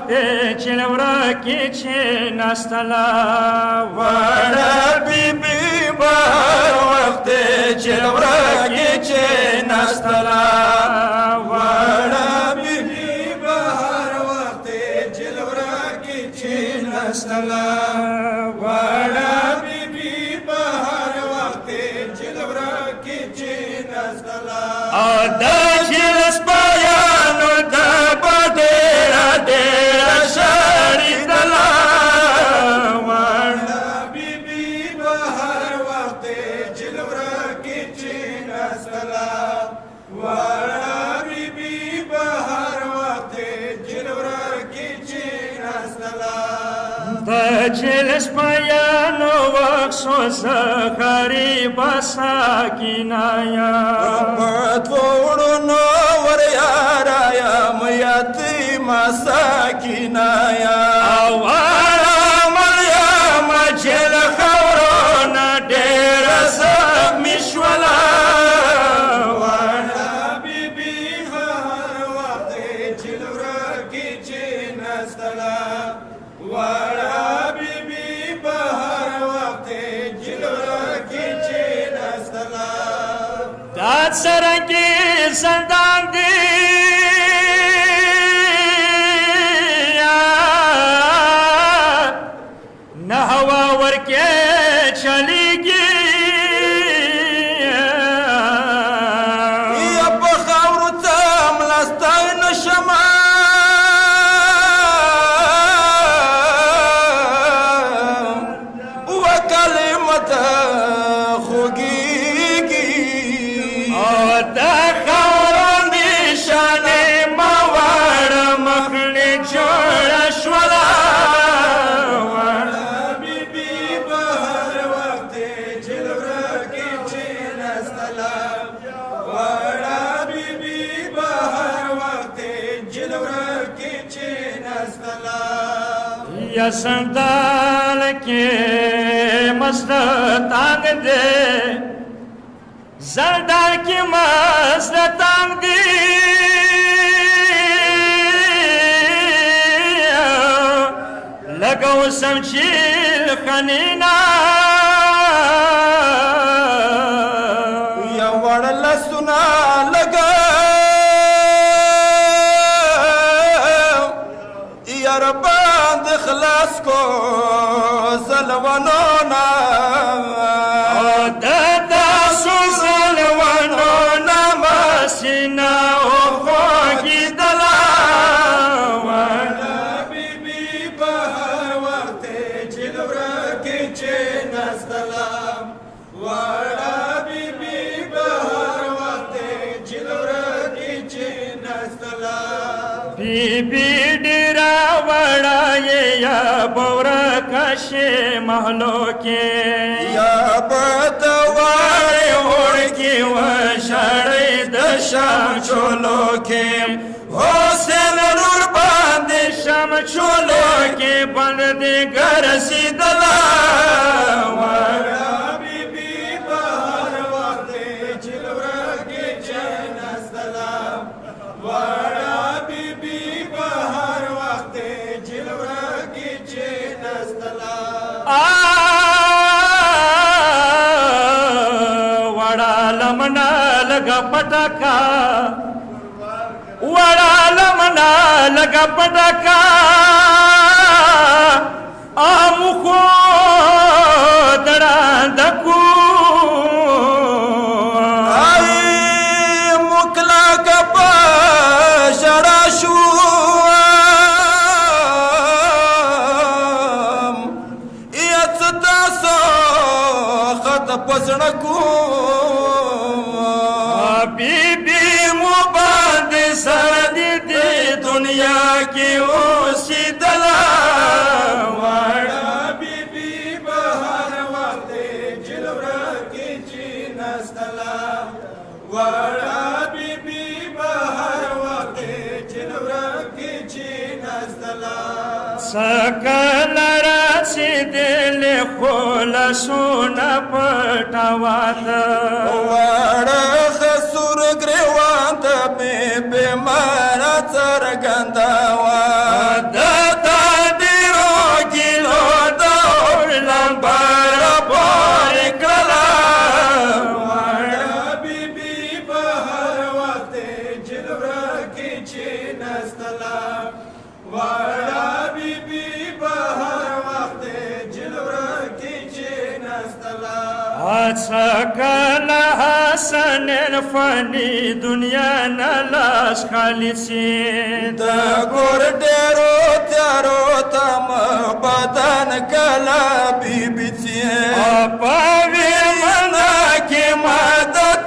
وخت چې لورکې چې نستله وړه بیبي به هر وخت چې لورکې چې نستله وړه بیبي به هر وخت چې لورکې چې نستله وړه بیبي به هر وخت چې لورکې چې نستله د جلس بیانو د بدره ډېره شړېدله وړه بیبي به هر وخت چې لورکې چې نستله وړه بیبي به هر وخت چې لورکې چې نستله د جلس بیانو وخصو زخري بساکینایا پتوړونو ور یارا یم یتیمه ساکینه یم مریم چې له خاورو نه ډېره زخمي شوله وړه بیبي هر وخت چې لورکې چې نستله وړه بیبي به هر وخت چې لورکې چې نستله دا څرنګې زندان دی نه هوا ورکې چلیږي یا په خاورو ته ملستی نشمه وکلمت خوږیږي د خاورو نشانې مه واړه مخلې جوړه شوله وړه بیبي به هر وخت چې لورکې چې نستله وړه بیبي به هر وخت چې لورکې چې نستله یا سندال کې مست تانګ دې زردال کې مست تانګ دې لګو سم چې خنینا یا وړ لسونه لګا یا رب د خلاص کو زلونو نا د تاسو زلونو نا مسینا او خوږېدله وړه بیبي به هر وخت چې لورکې چې نستله وړه بیبي به هر وخت چې لورکې چې نستله بیبي ډېره وړه یې یا بورکشې محلو کې یا به د واړې اور کې وشړې د شام چولو کې حسین نور باندې شام چولو کې بند دې ګرځېدله وړه بیبي به هر وخت چې لورکې چې نستله وړه بیبي به هر وخت چې لورکې چې نستله وړه لمنا لګه پټکا وړه لمنا لګه پټکا امخو دړاندکو مکلا کپا شړا شو یت تاسو خط پسړکو بیبي مو باندې سر دې دنیا کې اوسېدله وړه بیبي به هر وخت چې لورکې چې نستله وړه بیبي به هر وخت چې لورکې چې نستله سکل رسېدلې خو لاسونه پټوات وړه خسور ګریوان ته بیمار څرګنده وه چې نستلا وړه بیبي به هر وخت جلوره کې چې نستلا اڅکل حسن فانی دنیا نلاس خالصی د ګور ډېرو تیارو تم بدن کلا بیبي چې پاوی منا کې مدد